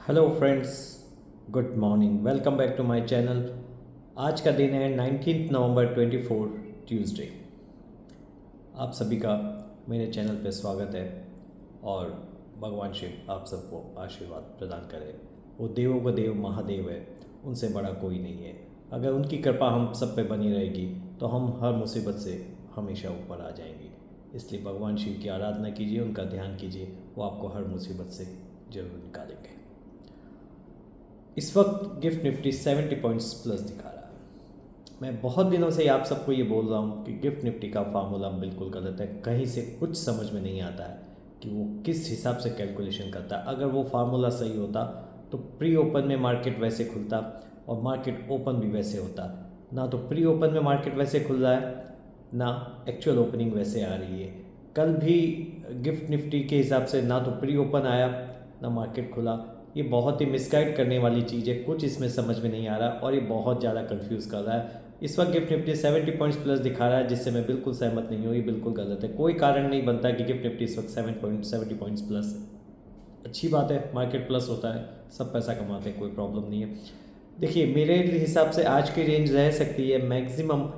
Hello friends, good morning. Welcome back to my channel. आज का दिन है 19 नवंबर 24 ट्यूसडे। आप सभी का मेरे चैनल पे स्वागत है और भगवान शिव आप सबको आशीर्वाद प्रदान करे। वो देवों का देव महादेव है, उनसे बड़ा कोई नहीं है। अगर उनकी कृपा हम सब पे बनी रहेगी तो हम हर मुसीबत से हमेशा ऊपर आ जाएंगे। इसलिए भगवान शिव की आराधना कीजिए, उनका ध्यान कीजिए, वो आपको हर मुसीबत से जरूर निकालेंगे। इस वक्त गिफ्ट निफ्टी 70 पॉइंट्स प्लस दिखा रहा है। मैं बहुत दिनों से आप सबको ये बोल रहा हूँ कि गिफ्ट निफ्टी का फार्मूला बिल्कुल गलत है। कहीं से कुछ समझ में नहीं आता है कि वो किस हिसाब से कैलकुलेशन करता है। अगर वो फार्मूला सही होता तो प्री ओपन में मार्केट वैसे खुलता और मार्केट ओपन भी वैसे होता। ना तो प्री ओपन में मार्केट वैसे खुल रहा है, ना एक्चुअल ओपनिंग वैसे आ रही है। कल भी गिफ्ट निफ्टी के हिसाब से ना तो प्री ओपन आया ना मार्केट खुला। ये बहुत ही मिसगाइड करने वाली चीज़ है, कुछ इसमें समझ में नहीं आ रहा और ये बहुत ज़्यादा कंफ्यूज कर रहा है। इस वक्त गिफ्ट निफ्टी 70 पॉइंट्स प्लस दिखा रहा है, जिससे मैं बिल्कुल सहमत नहीं हूँ। ये बिल्कुल गलत है। कोई कारण नहीं बनता कि गिफ्ट निफ्टी इस वक्त 70 पॉइंट्स प्लस। अच्छी बात है, मार्केट प्लस होता है, सब पैसा कमाते हैं, कोई प्रॉब्लम नहीं है। देखिए, मेरे हिसाब से आज की रेंज रह सकती है मैक्सिमम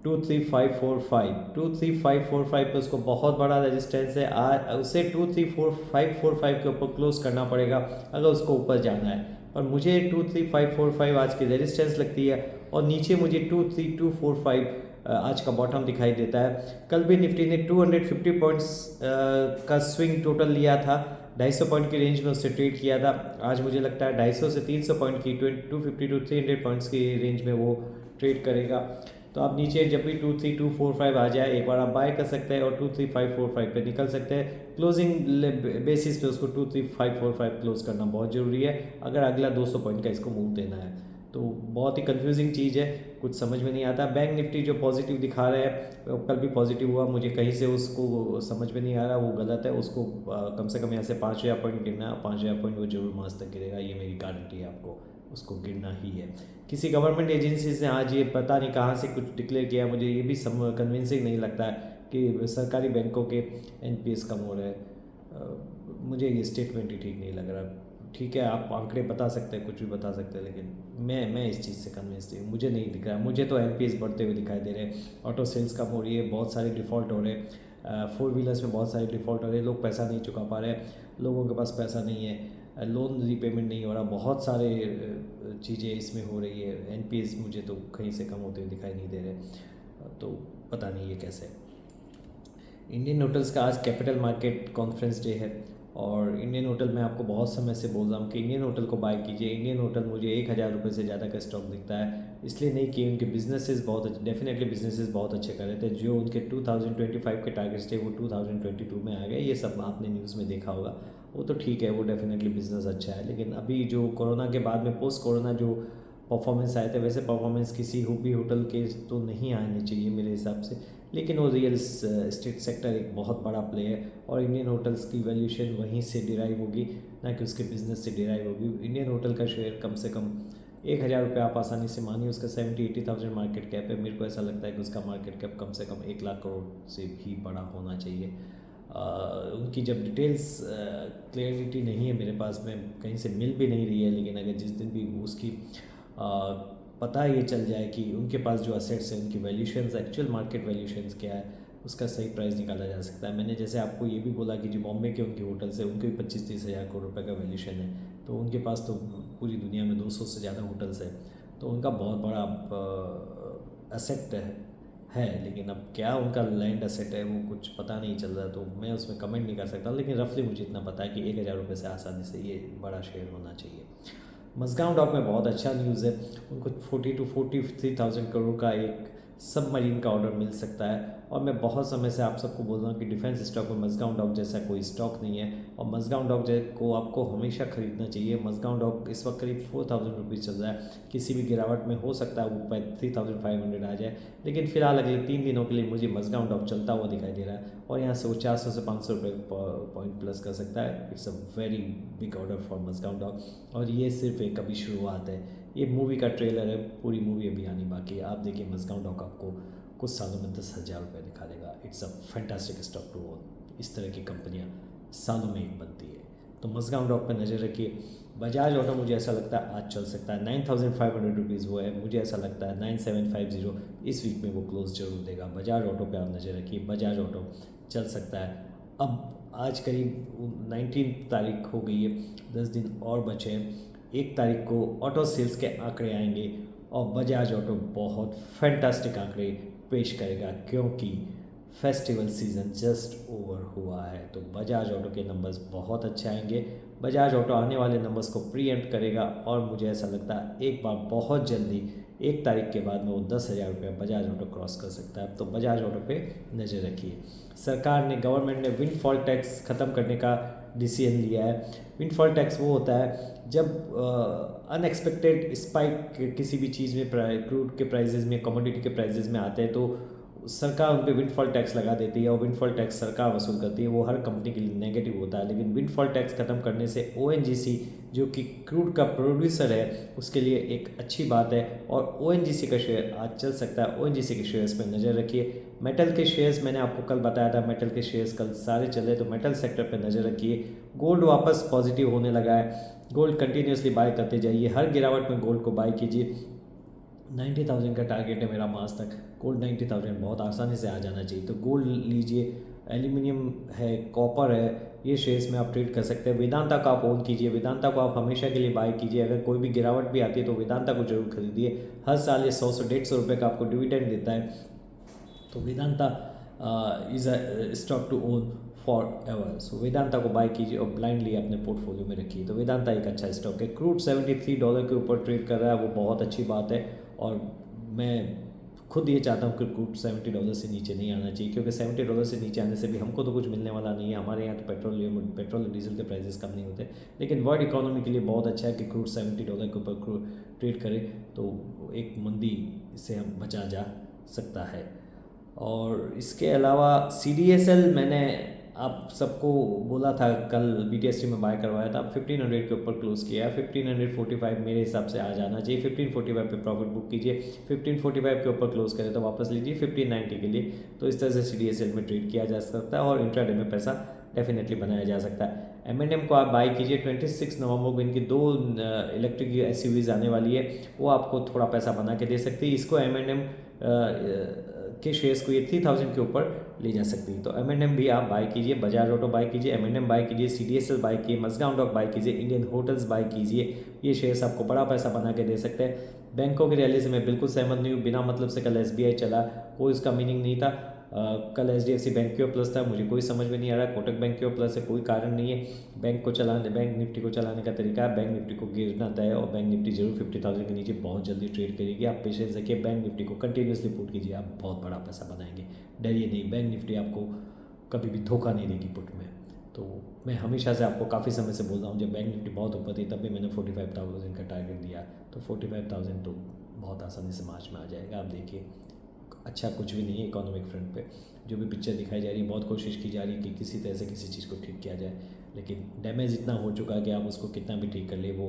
23545 पे उसको बहुत बड़ा रेजिस्टेंस है। उसे 234,545 के ऊपर क्लोज करना पड़ेगा अगर उसको ऊपर जाना है। और मुझे 23545 आज की रेजिस्टेंस लगती है और नीचे मुझे 23245 आज का बॉटम दिखाई देता है। कल भी निफ्टी ने 250 पॉइंट्स का स्विंग टोटल लिया था, 250 पॉइंट की रेंज में उससे ट्रेड किया था। आज मुझे लगता है 250 से 300 पॉइंट की 250 टू 300 पॉइंट्स की रेंज में वो ट्रेड करेगा। तो आप नीचे जब भी 23245 आ जाए एक बार आप बाय कर सकते हैं और 23545 पे निकल सकते हैं। क्लोजिंग बेसिस पे उसको 23545 क्लोज करना बहुत ज़रूरी है अगर अगला 200 पॉइंट का इसको मूव देना है। तो बहुत ही कंफ्यूजिंग चीज़ है, कुछ समझ में नहीं आता। बैंक निफ्टी जो पॉजिटिव दिखा रहा है, कल भी पॉजिटिव हुआ, मुझे कहीं से उसको समझ में नहीं आ रहा, वो गलत है। उसको कम से कम यहाँ से 5,000 पॉइंट गिरना है, 5,000 पॉइंट वो जरूर मार्च तक गिरेगा, ये मेरी गारंटी है आपको। उसको गिरना ही है। किसी गवर्नमेंट एजेंसी से आज ये पता नहीं कहाँ से कुछ डिक्लेयर किया, मुझे ये भी कन्विंसिंग नहीं लगता है कि सरकारी बैंकों के एनपीएस कम हो रहे हैं। मुझे ये स्टेटमेंट ही ठीक नहीं लग रहा। ठीक है, आप आंकड़े बता सकते हैं, कुछ भी बता सकते हैं, लेकिन मैं इस चीज़ से कन्विंस नहीं हूँ। मुझे नहीं दिख रहा है। मुझे तो एनपीएस बढ़ते हुए दिखाई दे रहे हैं, ऑटो सेल्स कम हो रही है, बहुत सारे डिफ़ॉल्ट हो रहे हैं, फोर व्हीलर्स में बहुत सारे डिफ़ॉल्ट हो रहे हैं, लोग पैसा नहीं चुका पा रहे हैं, लोगों के पास पैसा नहीं है, लोन रीपेमेंट नहीं हो रहा, बहुत सारे चीज़ें इसमें हो रही है। एनपीएस मुझे तो कहीं से कम होते हुए दिखाई नहीं दे रहे, तो पता नहीं ये कैसे। इंडियन होटल्स का आज कैपिटल मार्केट कॉन्फ्रेंस डे है और इंडियन होटल मैं आपको बहुत समय से बोल रहा हूँ कि इंडियन होटल को बाय कीजिए। इंडियन होटल मुझे 1,000 रुपये से ज़्यादा का स्टॉक दिखता है, इसलिए नहीं कि उनके बिजनेसेस बहुत अच्छे, डेफिनेटली बिजनेसेस बहुत अच्छे कर रहे थे। जो उनके 2025 के टारगेट्स थे वो 2022 में आ गए, ये सब आपने न्यूज़ में देखा होगा। वो तो ठीक है, वो डेफिनेटली बिजनेस अच्छा है, लेकिन अभी जो कोरोना के बाद में पोस्ट कोरोना जो परफॉर्मेंस आए थे, वैसे परफॉर्मेंस किसी भी होटल के तो नहीं आने चाहिए मेरे हिसाब से। लेकिन वो रियल स्टेट सेक्टर एक बहुत बड़ा प्ले है और इंडियन होटल्स की वैल्यूएशन वहीं से डिराइव होगी, ना कि उसके बिजनेस से डिराइव होगी। इंडियन होटल का शेयर कम से कम 1,000 रुपये आप आसानी से मानिए, उसका 70-80,000 मार्केट कैप है। मेरे को ऐसा लगता है कि उसका मार्केट कैप कम से कम 1 लाख करोड़ से भी बड़ा होना चाहिए। उनकी जब डिटेल्स क्लियरिटी नहीं है मेरे पास में, कहीं से मिल भी नहीं रही है, लेकिन अगर जिस दिन भी उसकी पता ये चल जाए कि उनके पास जो असेट्स हैं उनकी वैल्यूशंस, एक्चुअल मार्केट वैल्यूशंस क्या है, उसका सही प्राइस निकाला जा सकता है। मैंने जैसे आपको ये भी बोला कि जो बॉम्बे के उनके होटल्स हैं उनके भी 25-30 हज़ार करोड़ रुपए का वैल्यूशन है, तो उनके पास तो पूरी दुनिया में 200 से ज़्यादा होटल्स हैं, तो उनका बहुत बड़ा असेट है। लेकिन अब क्या उनका लैंड असेट है वो कुछ पता नहीं चल रहा, तो मैं उसमें कमेंट नहीं कर सकता, लेकिन रफली मुझे इतना पता है कि 1,000 रुपये से आसानी से ये बड़ा शेयर होना चाहिए। मजगांव डॉक में बहुत अच्छा न्यूज़ है, उनको 40-43,000 करोड़ का एक सबमरीन का ऑर्डर मिल सकता है। और मैं बहुत समय से आप सबको बोल रहा हूँ कि डिफेंस स्टॉक में मजगांव डॉक जैसा कोई स्टॉक नहीं है और मजगांव डॉक को आपको हमेशा खरीदना चाहिए। मजगांव डॉक इस वक्त करीब 4,000 रुपीज़ चल रहा है, किसी भी गिरावट में हो सकता है वो 3,500 आ जाए, लेकिन फिलहाल अगले 3 दिनों के लिए मुझे मजगांव डॉक चलता हुआ दिखाई दे रहा है और यहाँ से वो 400 से 500 रुपये पॉइंट प्लस कर सकता है। It's a very big order for Mazagon dock और ये सिर्फ एक अभी शुरुआत है, ये मूवी का ट्रेलर है, पूरी मूवी अभी आनी बाकी है। आप देखिए मजगांव डॉक आपको कुछ सालों में 10,000 रुपये दिखा देगा। It's a fantastic stock to own. इस तरह की कंपनियां सालों में एक बनती है। तो मज़गांव डॉक पर नज़र रखिए। बजाज ऑटो मुझे ऐसा लगता है आज चल सकता है 9,500 रुपीज़ वो है, मुझे ऐसा लगता है 9,750 इस वीक में वो क्लोज जरूर देगा। बजाज ऑटो पे आप नज़र रखिए, बजाज ऑटो चल सकता है। अब आज करीब 19 तारीख हो गई है, 10 दिन और बचे हैं। 1 तारीख को ऑटो सेल्स के आंकड़े आएंगे और बजाज ऑटो बहुत फैंटास्टिक आंकड़े पेश करेगा, क्योंकि फेस्टिवल सीज़न जस्ट ओवर हुआ है। तो बजाज ऑटो के नंबर्स बहुत अच्छे आएंगे। बजाज ऑटो आने वाले नंबर्स को प्रीएम्प्ट करेगा और मुझे ऐसा लगता है एक बार बहुत जल्दी 1 तारीख के बाद में वो 10,000 रुपये बजाज ऑटो क्रॉस कर सकता है। तो बजाज ऑटो पे नज़र रखिए। सरकार ने, गवर्नमेंट ने विंडफॉल टैक्स ख़त्म करने का डिसीजन लिया है। विंडफॉल टैक्स वो होता है जब अनएक्सपेक्टेड स्पाइक किसी भी चीज़ में, क्रूड के प्राइजेज़ में, कमोडिटी के प्राइजेज़ में आते हैं, तो सरकार उन पर विंडफॉल टैक्स लगा देती है और विंडफॉल टैक्स सरकार वसूल करती है। वो हर कंपनी के लिए नेगेटिव होता है, लेकिन विंडफॉल टैक्स खत्म करने से ओएनजीसी जो कि क्रूड का प्रोड्यूसर है उसके लिए एक अच्छी बात है और ओएनजीसी का शेयर आज चल सकता है। ओएनजीसी के शेयर्स पर नज़र रखिए। मेटल के शेयर्स मैंने आपको कल बताया था, मेटल के शेयर्स कल सारे चले, तो मेटल सेक्टर पर नज़र रखिए। गोल्ड वापस पॉजिटिव होने लगा है, गोल्ड कंटिन्यूसली बाय करते जाइए, हर गिरावट में गोल्ड को बाय कीजिए। 90,000 का टारगेट है मेरा मास तक, गोल्ड 90,000 बहुत आसानी से आ जाना चाहिए, तो गोल्ड लीजिए। एल्यूमिनियम है, कॉपर है, ये शेयर्स में आप ट्रेड कर सकते हैं। वेदांता का आप ओन कीजिए, वेदांता को आप हमेशा के लिए बाय कीजिए। अगर कोई भी गिरावट भी आती है तो वेदांता को जरूर खरीदिए। हर साल ये 100-150 रुपये का आपको डिविडेंड देता है, तो Vedanta is a stock to own forever. So Vedanta को बाय कीजिए और ब्लाइंडली अपने पोर्टफोलियो में रखिए। तो वेदांता एक अच्छा स्टॉक है। क्रूड $73 के ऊपर ट्रेड कर रहा है, वो बहुत अच्छी बात है और मैं खुद ये चाहता हूँ कि क्रूड $70 से नीचे नहीं आना चाहिए, क्योंकि $70 से नीचे आने से भी हमको तो कुछ मिलने वाला नहीं है। हमारे यहाँ तो पेट्रोल और डीजल के प्राइसेस कम नहीं होते, लेकिन वर्ल्ड इकोनॉमी के लिए बहुत अच्छा है कि क्रूड $70 के ऊपर ट्रेड करे, तो एक मंदी से हम बचा जा सकता है। और इसके अलावा CDSL मैंने आप सबको बोला था कल, BTST में बाय करवाया था, 1500 के ऊपर क्लोज किया है। 1545 मेरे हिसाब से आ जाना चाहिए। 1545 पे प्रॉफिट बुक कीजिए, 1545 के ऊपर क्लोज करें तो वापस लीजिए 1590 के लिए। तो इस तरह से CDSL में ट्रेड किया जा सकता है और इंट्राडे में पैसा डेफिनेटली बनाया जा सकता है। M&M को आप बाय कीजिए। 26 नवंबर को इनकी 2 इलेक्ट्रिक SUVs आने वाली है, वो आपको थोड़ा पैसा बना के दे सकती है। इसको M&M के शेयर्स को ये 3000 के ऊपर ले जा सकती है। तो M&M भी आप बाय कीजिए, बजाज ऑटो बाय कीजिए, M&M बाय कीजिए, CDSL बाय कीजिए, मज़गांव डॉक बाय कीजिए, इंडियन होटल्स बाय कीजिए। ये शेयर्स आपको बड़ा पैसा बना के दे सकते हैं। बैंकों की रैली से मैं बिल्कुल सहमत नहीं हूँ। बिना मतलब से कल SBI चला, कोई उसका मीनिंग नहीं था। कल HDFC बैंक क्यों प्लस था मुझे कोई समझ में नहीं आ रहा। कोटक बैंक क्यों प्लस है, कोई कारण नहीं है। बैंक निफ्टी को चलाने का तरीका है, बैंक निफ्टी को गिरना तय है और बैंक निफ्टी जरूर 50,000 के नीचे बहुत जल्दी ट्रेड करेगी। आप पेशेंस रखिए, बैंक निफ्टी को कंटिन्यूसली पुट कीजिए, आप बहुत बड़ा पैसा बनाएंगे। डरिए नहीं, बैंक निफ्टी आपको कभी भी धोखा नहीं देगी पुट में। तो मैं हमेशा से आपको काफ़ी समय से बोल रहा हूँ, जब बैंक निफ्टी बहुत ऊपर थी तब भी मैंने 45,000 का टारगेट दिया, तो 45,000 तो बहुत आसानी से मार्च में आ जाएगा। आप देखिए, अच्छा कुछ भी नहीं है इकोनॉमिक फ्रंट पे। जो भी पिक्चर दिखाई जा रही है, बहुत कोशिश की जा रही है कि किसी तरह से किसी चीज़ को ठीक किया जाए, लेकिन डैमेज इतना हो चुका है कि आप उसको कितना भी ठीक कर ले, वो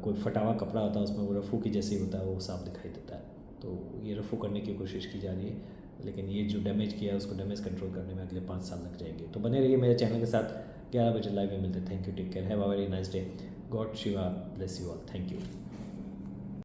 कोई फटा हुआ कपड़ा होता है उसमें वो रफ़ू की जैसे होता है, वो साफ दिखाई देता है। तो ये रफ़ू करने की कोशिश की जा रही है, लेकिन ये जो डैमेज किया है उसको डैमेज कंट्रोल करने में अगले 5 साल लग जाएंगे। तो बने रहिए मेरे चैनल के साथ। 11 बजे लाइव में मिलते। Thank you, take care, have a very nice day. God Shiva bless you all. Thank you.